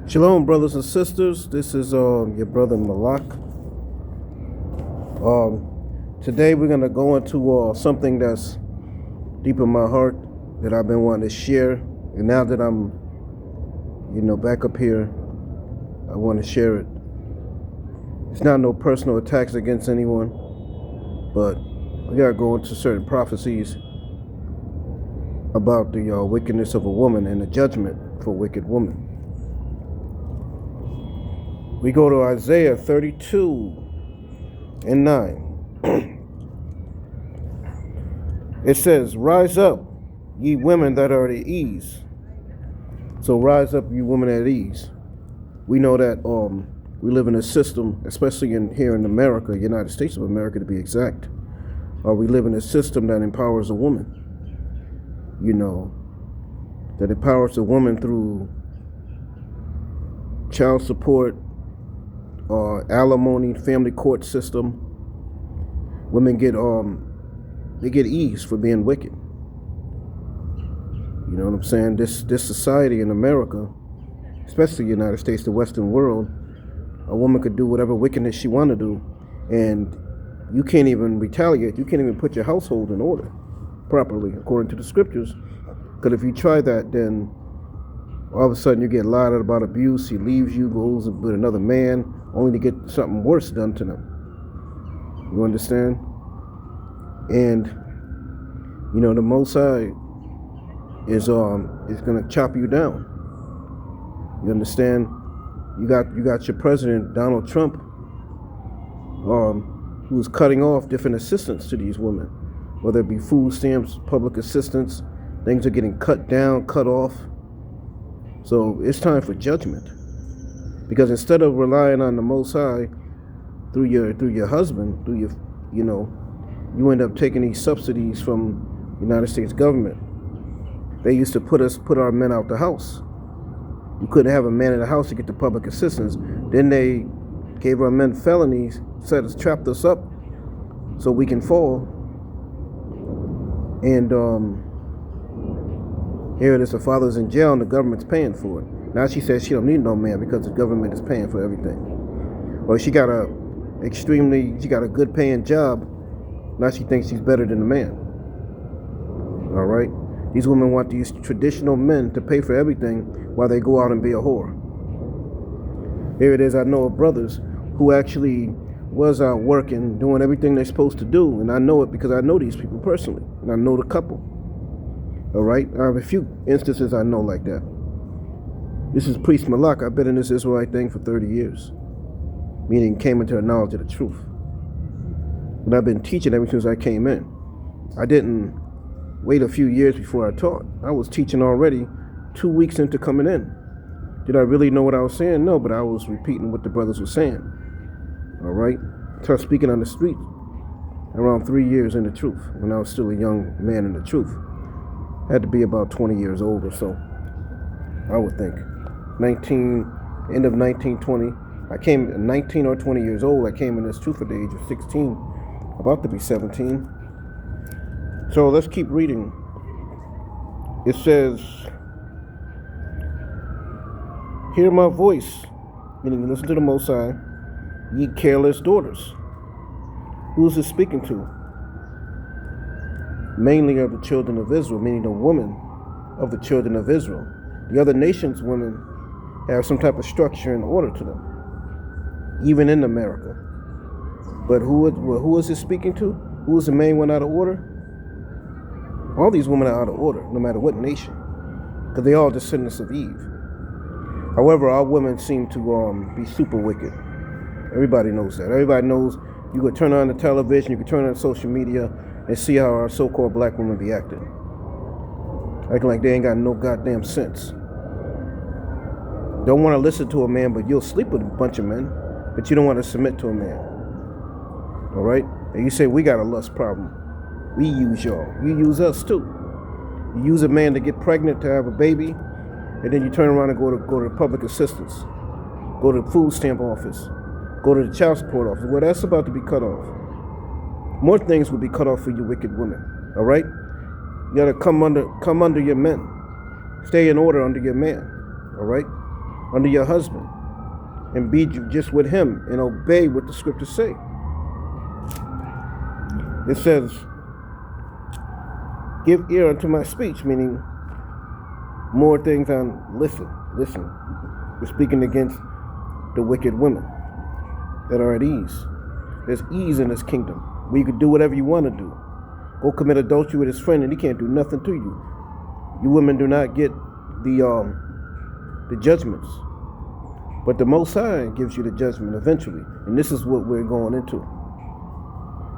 Shalom, brothers and sisters. This is your brother Malak. Today we're gonna go into something that's deep in my heart that I've been wanting to share, and now that I'm, back up here, I want to share it. It's not no personal attacks against anyone, but we gotta go into certain prophecies about the wickedness of a woman and the judgment for a wicked woman. We go to Isaiah 32:9. It says, "Rise up, ye women that are at ease." So rise up, you women at ease. We know that we live in a system, especially here in America, United States of America to be exact. We live in a system that empowers a woman. That empowers a woman through child support, alimony, family court system. Women get ease for being wicked. You know what I'm saying? This society in America, especially the United States, the Western world, a woman could do whatever wickedness she want to do, and you can't even retaliate. You can't even put your household in order properly according to the scriptures. Because if you try that, then all of a sudden you get lied about abuse. He leaves you, goes with another man, only to get something worse done to them. You understand? And the Most High is gonna chop you down. You understand? You got your president Donald Trump, who's cutting off different assistance to these women, whether it be food stamps, public assistance. Things are getting cut down, cut off. So it's time for judgment, because instead of relying on the Most High through your husband, you end up taking these subsidies from the United States government. They used to put our men out the house. You couldn't have a man in the house to get the public assistance. Then they gave our men felonies, trapped us up so we can fall. And here it is, the father's in jail and the government's paying for it. Now she says she don't need no man because the government is paying for everything. Or she got a good paying job. Now she thinks she's better than the man. All right? These women want these traditional men to pay for everything while they go out and be a whore. Here it is, I know of brothers who actually was out working, doing everything they're supposed to do. And I know it because I know these people personally. And I know the couple. All right? I have a few instances I know like that. This is Priest Malak. I've been in this Israelite thing for 30 years. Meaning came into the knowledge of the truth. And I've been teaching ever since I came in. I didn't wait a few years before I taught. I was teaching already 2 weeks into coming in. Did I really know what I was saying? No, but I was repeating what the brothers were saying. All right? I started speaking on the street around 3 years in the truth, when I was still a young man in the truth. I had to be about 20 years old or so, I would think. End of 1920. I came 19 or 20 years old. I came in this truth at the age of 16, about to be 17. So let's keep reading. It says, "Hear my voice," meaning listen to the Most High, "ye careless daughters." Who is this speaking to? Mainly of the children of Israel, meaning the women of the children of Israel. The other nations' women have some type of structure and order to them, even in America. But who is this speaking to? Who is the main one out of order? All these women are out of order, no matter what nation, because they all descendants of Eve. However, our women seem to be super wicked. Everybody knows that. Everybody knows. You could turn on the television, you could turn on social media, and see how our so-called black women be acting like they ain't got no goddamn sense. Don't want to listen to a man, but you'll sleep with a bunch of men, but you don't want to submit to a man. All right? And you say, we got a lust problem. We use y'all. You use us too. You use a man to get pregnant, to have a baby, and then you turn around and go to public assistance, go to the food stamp office, go to the child support office. Well, that's about to be cut off. More things will be cut off for you wicked women. All right? You gotta come under your men. Stay in order under your man. All right? under your husband and be just with him and obey what the scriptures say. It says, give ear unto my speech, meaning more things on listen. We're speaking against the wicked women that are at ease. There's ease in this kingdom where you can do whatever you want to do. Go commit adultery with his friend and he can't do nothing to you. You women do not get the judgments. But the Most High gives you the judgment eventually. And this is what we're going into.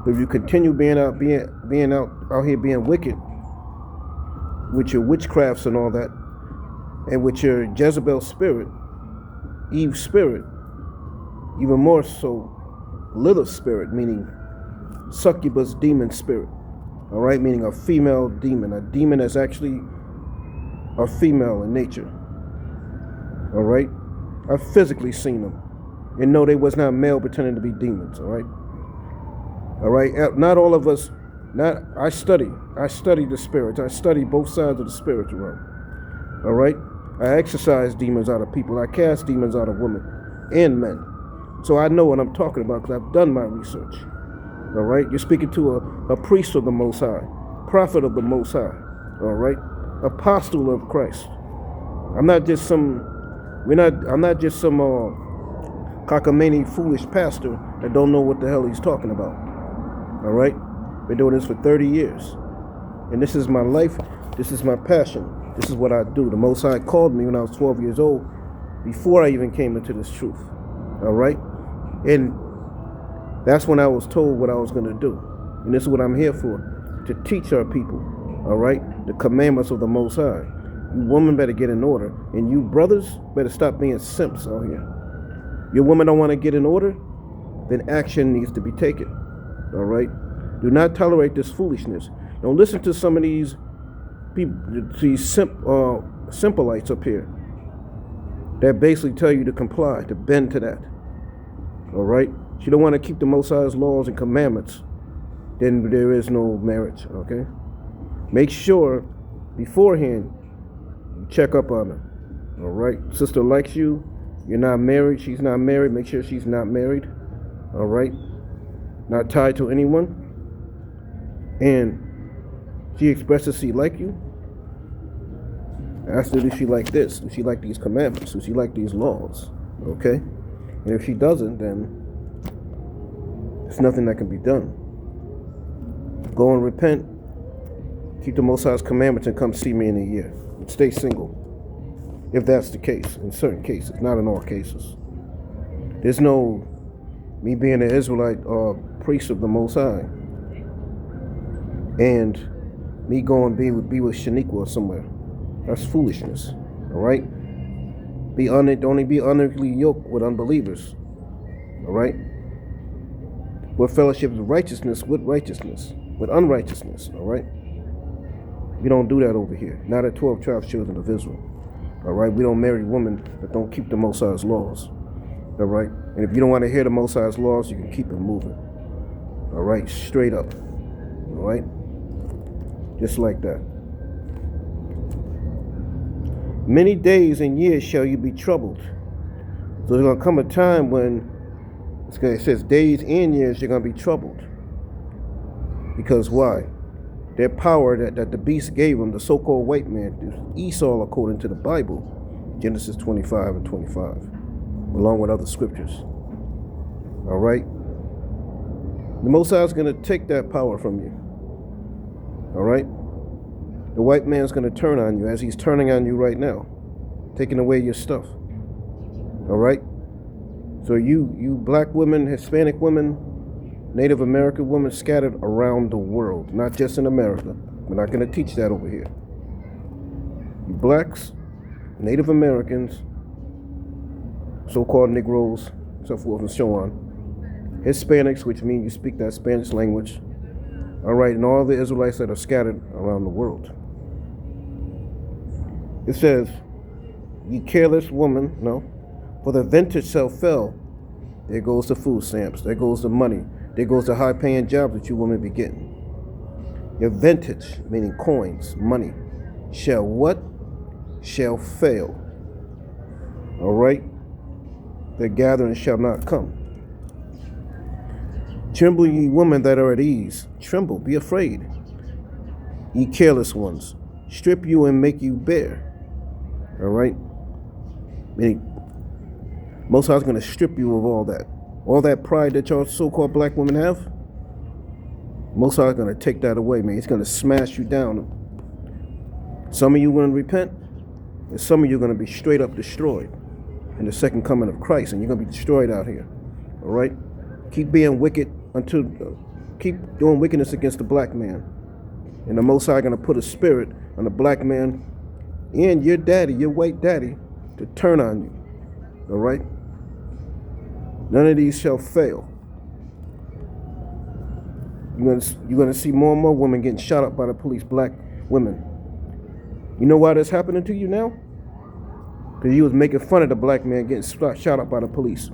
But if you continue being out here being wicked with your witchcrafts and all that, and with your Jezebel spirit, Eve spirit, even more so Lilith spirit, meaning succubus demon spirit, all right, meaning a female demon, a demon that's actually a female in nature, all right. I've physically seen them and know they was not male pretending to be demons, all right. Not all of us. I study the spirits. I study both sides of the spiritual realm, all right. I exorcise demons out of people. I cast demons out of women and men. So I know what I'm talking about because I've done my research. All right? You're speaking to a priest of the Most High, prophet of the Most High. All right? Apostle of Christ. I'm not just some cockamamie foolish pastor that don't know what the hell he's talking about. All right? Been doing this for 30 years. And this is my life. This is my passion. This is what I do. The Most High called me when I was 12 years old, before I even came into this truth. All right? And that's when I was told what I was going to do. And this is what I'm here for, to teach our people, all right, the commandments of the Most High. You women better get in order. And you brothers better stop being simps out here. Your women don't want to get in order, then action needs to be taken. All right? Do not tolerate this foolishness. Don't listen to some of these people, these simplites up here that basically tell you to comply, to bend to that. All right? If you don't want to keep the Most High's laws and commandments, then there is no marriage, okay? Make sure beforehand you check up on her. All right? Sister likes you. You're not married. She's not married. Make sure she's not married. All right? Not tied to anyone. And she expresses she like you. Ask her, does she like this? Does she like these commandments? Does she like these laws? Okay? And if she doesn't, then there's nothing that can be done. Go and repent. Keep the Most High's commandments and come see me in a year. Stay single. If that's the case, in certain cases, not in all cases. There's no me being an Israelite or priest of the Most High and me going be with Shaniqua somewhere. That's foolishness. All right? Don't be unequally yoked with unbelievers. All right? What fellowship is righteousness with unrighteousness. All right? We don't do that over here. Not at 12 tribes children of Israel. All right? We don't marry women that don't keep the Most High's laws. All right? And if you don't want to hear the Most High's laws, you can keep it moving. All right? Straight up. All right? Just like that. Many days and years shall you be troubled. So there's going to come a time when it says days and years you're going to be troubled. Because why? Their power that the beast gave them, the so-called white man, Esau according to the Bible, Genesis 25 and 25, along with other scriptures. All right? The Most High is going to take that power from you. All right? The white man's going to turn on you as he's turning on you right now, taking away your stuff. All right? So you black women, Hispanic women, Native American women scattered around the world, not just in America. We're not going to teach that over here. You blacks, Native Americans, so-called Negroes, so forth and so on. Hispanics, which means you speak that Spanish language. All right, and all the Israelites that are scattered around the world. It says, ye careless woman, no, for the vintage shall fail. There goes the food stamps. There goes the money. There goes the high-paying jobs that you women be getting. Your vintage, meaning coins, money, shall what? Shall fail. All right? Their gathering shall not come. Tremble, ye women that are at ease. Tremble, be afraid. Ye careless ones, strip you and make you bare. All right? Meaning, Most High's going to strip you of all that pride that y'all so-called black women have. Most High's going to take that away, man. He's going to smash you down. Some of you going to repent, and some of you are going to be straight up destroyed in the second coming of Christ, and you're going to be destroyed out here. All right? Keep being wicked keep doing wickedness against the black man. And the Most High going to put a spirit on the black man and your daddy, your white daddy, to turn on you. All right? None of these shall fail. You're going to see more and more women getting shot up by the police, black women. You know why that's happening to you now? Because you was making fun of the black man getting shot up by the police,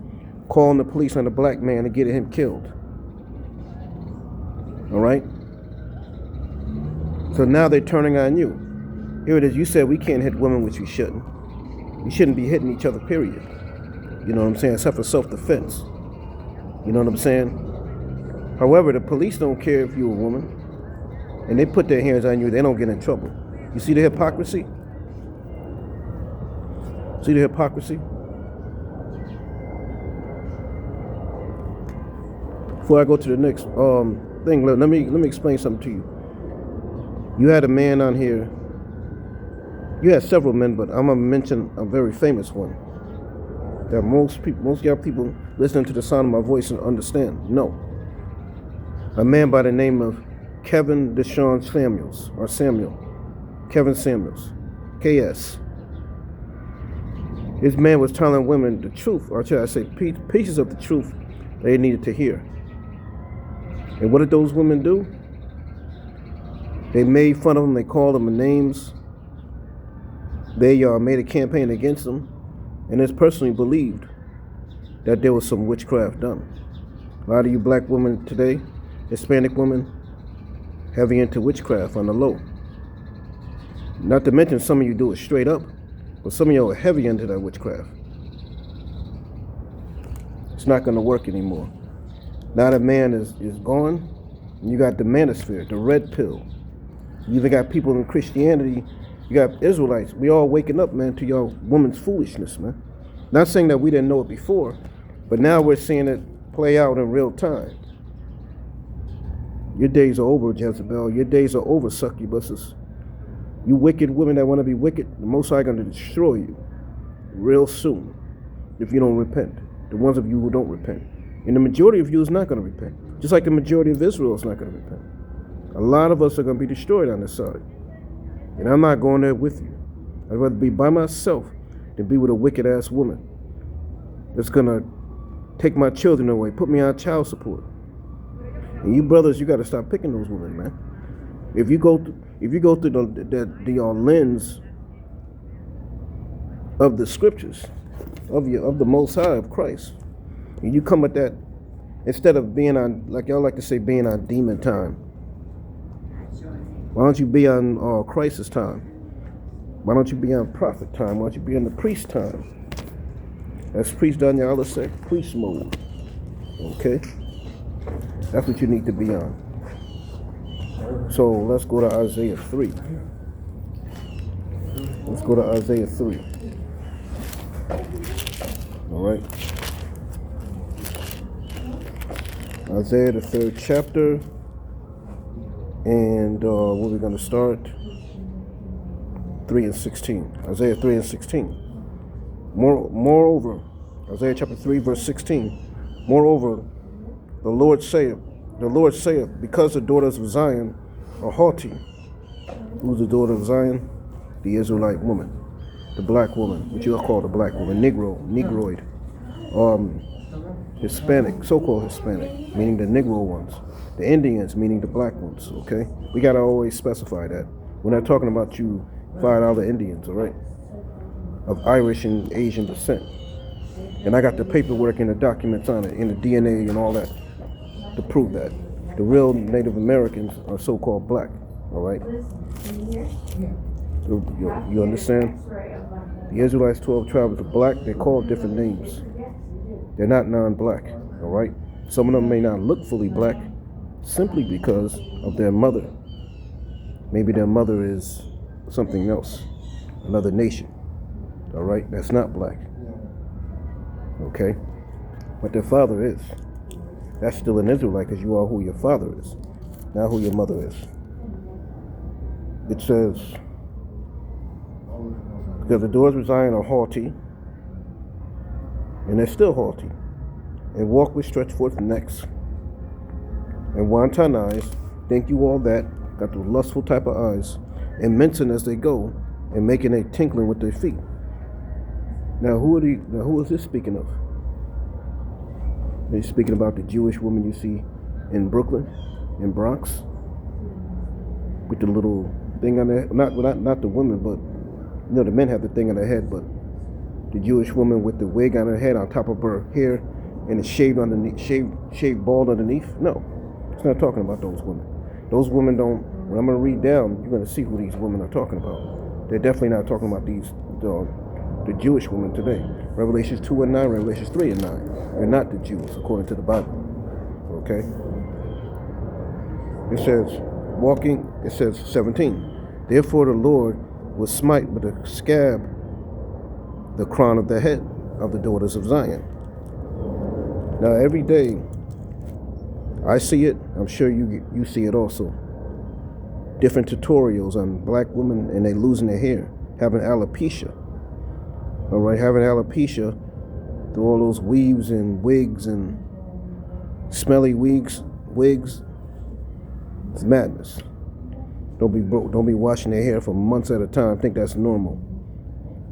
calling the police on the black man and getting him killed. All right? So now they're turning on you. Here it is. You said we can't hit women, which we shouldn't. We shouldn't be hitting each other, period. You know what I'm saying? Except for self-defense. You know what I'm saying? However, the police don't care if you're a woman. And they put their hands on you, they don't get in trouble. You see the hypocrisy? See the hypocrisy? Before I go to the next thing, let me explain something to you. You had a man on here. You had several men, but I'm gonna mention a very famous one that most y'all people listening to the sound of my voice and understand. No. A man by the name of Kevin Deshaun Samuels, or Samuel. Kevin Samuels. KS. This man was telling women the truth, or should I say pieces of the truth they needed to hear. And what did those women do? They made fun of him, they called him names. They made a campaign against him, and it's personally believed that there was some witchcraft done. A lot of you black women today, Hispanic women, heavy into witchcraft on the low. Not to mention some of you do it straight up, but some of you are heavy into that witchcraft. It's not going to work anymore. Now that man is gone, and you got the manosphere, the red pill. You even got people in Christianity, you got Israelites. We all waking up, man, to your woman's foolishness, man. Not saying that we didn't know it before, but now we're seeing it play out in real time. Your days are over, Jezebel. Your days are over, succubuses. You wicked women that want to be wicked, the Most High going to destroy you real soon if you don't repent. The ones of you who don't repent. And the majority of you is not going to repent. Just like the majority of Israel is not going to repent. A lot of us are going to be destroyed on this side. And I'm not going there with you. I'd rather be by myself than be with a wicked-ass woman that's going to take my children away, put me on child support. And you brothers, you got to stop picking those women, man. If you go through the lens of the scriptures, of the Most High, of Christ, and you come at that, instead of being on, like y'all like to say, being on demon time, why don't you be on Christ's time? Why don't you be on prophet time? Why don't you be on the priest time? That's priest on your other sect, priest mode. Okay? That's what you need to be on. So let's go to Isaiah 3. Let's go to Isaiah 3. All right. Isaiah, the 3rd chapter. And where we're going to start? 3 and 16. Isaiah 3 and 16. Moreover, Isaiah chapter 3, verse 16. Moreover, the Lord saith, because the daughters of Zion are haughty. Who's the daughter of Zion? The Israelite woman, the black woman, which you'll call the black woman, Negroid, Hispanic, so-called Hispanic, meaning the Negro ones, the Indians, meaning the black ones. Okay, we gotta always specify that. We're not talking about you $5 Indians, all right, of Irish and Asian descent. And I got the paperwork and the documents on it, and the DNA and all that, to prove that the real Native Americans are so-called black. All right, you understand? The Israelites, 12 tribes are black. They're called different names. They're not non-black, all right? Some of them may not look fully black simply because of their mother. Maybe their mother is something else, another nation, all right? That's not black, okay? But their father is. That's still an Israelite because you are who your father is, not who your mother is. It says, because the doors of Zion are haughty, and they're still haughty, and walk with stretched forth necks, and wanton eyes, think you all that, got the lustful type of eyes, and mincing as they go, and making a tinkling with their feet. Now who is this speaking of? He's speaking about the Jewish woman you see in Brooklyn, in Bronx, with the little thing on their, not the women, but you know, the men have the thing on their head, but the Jewish woman with the wig on her head on top of her hair and it's shaved underneath, shaved bald underneath. No, it's not talking about those women. Those women don't. When I'm going to read down, you're going to see who these women are talking about. They're definitely not talking about the Jewish women today. Revelations 2 and 9, Revelations 3 and 9. They're not the Jews according to the Bible. Okay. It says walking. It says 17. Therefore the Lord will smite with a scab the crown of the head of the daughters of Zion. Now every day I see it, I'm sure you see it also. Different tutorials on black women and they losing their hair, having alopecia. All right, having alopecia through all those weaves and wigs and smelly wigs. It's madness. Don't be washing their hair for months at a time. Think that's normal.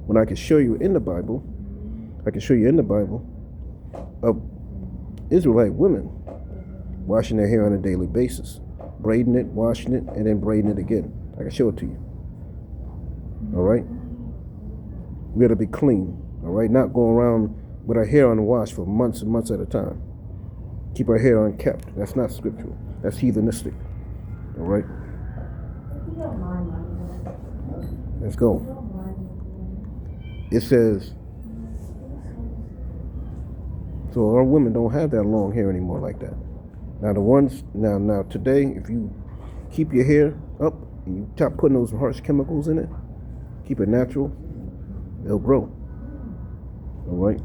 When I can show you in the Bible, of Israelite women washing their hair on a daily basis, braiding it, washing it, and then braiding it again. I can show it to you. All right? We got to be clean. All right? Not go around with our hair unwashed for months and months at a time. Keep our hair unkept. That's not scriptural. That's heathenistic. All right? Let's go. It says, so our women don't have that long hair anymore like that. Now the ones, now today, if you keep your hair up and you stop putting those harsh chemicals in it, keep it natural, it'll grow. All right?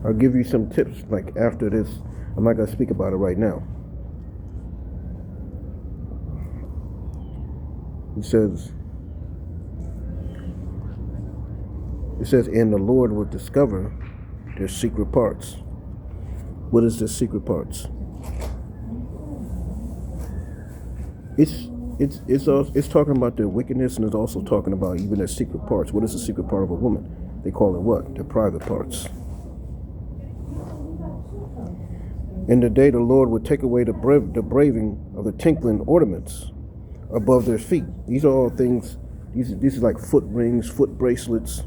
I'll give you some tips like after this. I'm not going to speak about it right now. It says, and the Lord will discover their secret parts. What is the secret parts? It's talking about their wickedness, and it's also talking about even their secret parts. What is the secret part of a woman? They call it what? Their private parts. In the day the Lord would take away the braving of the tinkling ornaments above their feet. These are all things, these are like foot rings, foot bracelets,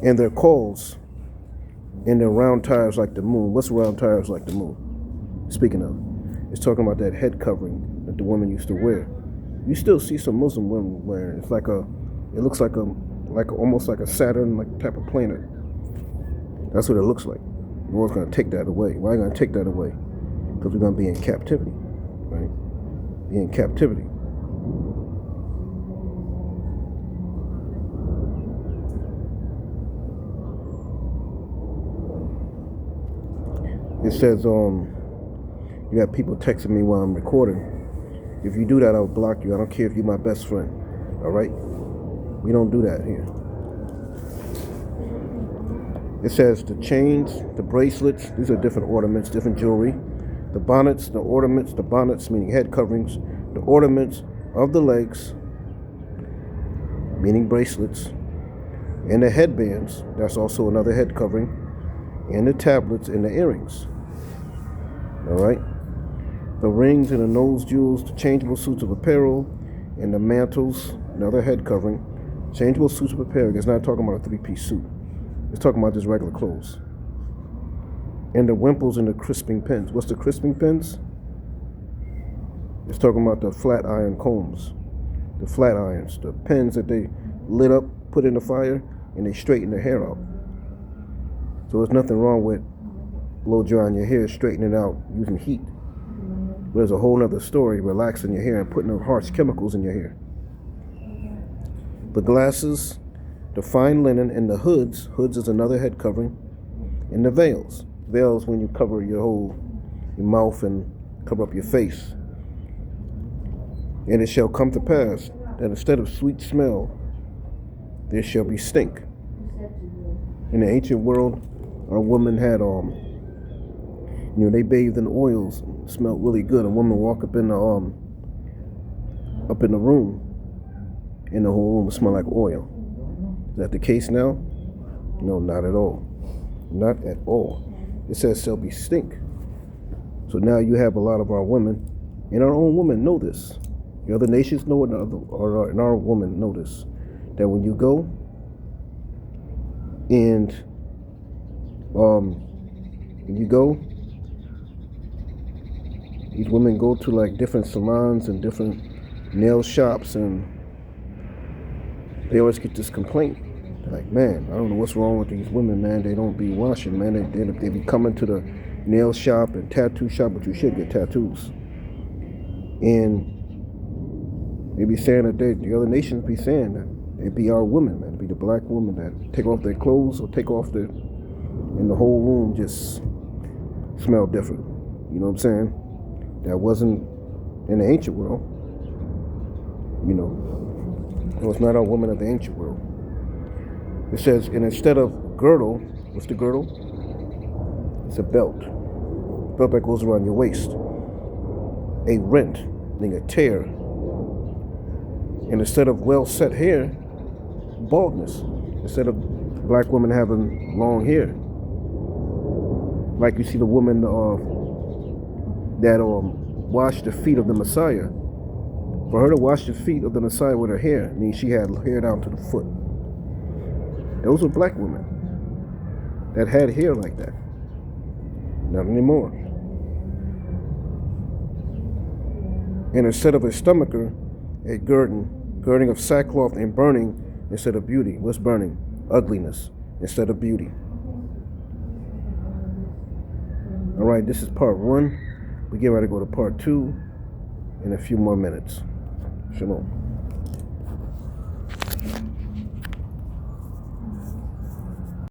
and their calls, and their round tires like the moon. What's round tires like the moon? Speaking of, it's talking about that head covering that the woman used to wear. You still see some Muslim women wearing. It's like it looks like almost like a Saturn like type of planet. That's what it looks like. The Lord's going to take that away. Why are you going to take that away? Because we're going to be in captivity, right? Be in captivity. It says, you got people texting me while I'm recording. If you do that, I'll block you. I don't care if you're my best friend. All right? We don't do that here. It says the chains, the bracelets, these are different ornaments, different jewelry. The bonnets, the ornaments, the bonnets meaning head coverings, the ornaments of the legs, meaning bracelets, and the headbands, that's also another head covering, and the tablets and the earrings. All right? The rings and the nose jewels, the changeable suits of apparel, and the mantles, another head covering. Changeable suits of apparel. It's not talking about a three-piece suit. It's talking about just regular clothes. And the wimples and the crisping pins. What's the crisping pins? It's talking about the flat iron combs. The flat irons. The pins that they lit up, put in the fire. and they straighten their hair out. So there's nothing wrong with blow drying your hair, straightening it out using heat. But there's a whole other story, relaxing your hair and putting the harsh chemicals in your hair. The glasses, the fine linen, and the hoods. Hoods is another head covering. And the veils. Veils when you cover your mouth and cover up your face. And it shall come to pass that instead of sweet smell, there shall be stink. In the ancient world, our woman had they bathed in oils, smelled really good. A woman walk up in the room, and the whole room would smell like oil. Is that the case now? No, not at all. Not at all. It says shall be stink. So now you have a lot of our women, and our own women know this. The other nations know it, and our women know this. That when you go and these women go to like different salons and different nail shops, and they always get this complaint. Like, man, I don't know what's wrong with these women, man. They don't be washing, man. They be coming to the nail shop and tattoo shop, but you should get tattoos. And they be saying that the other nations be saying that it be our women, man. It be the black women that take off their clothes or take off and the whole room just smell different. You know what I'm saying? That wasn't in the ancient world. It was not our woman of the ancient world. It says, and instead of girdle, what's the girdle? It's a belt. Belt that goes around your waist. A rent, meaning a tear. And instead of well set hair, baldness. Instead of black women having long hair, like you see the woman that washed the feet of the Messiah. For her to wash the feet of the Messiah with her hair means she had hair down to the foot. Those were black women that had hair like that. Not anymore. And instead of a stomacher, a girding of sackcloth and burning instead of beauty. What's burning? Ugliness instead of beauty. All right, this is part 1. We get ready to go to part 2 in a few more minutes. Shalom.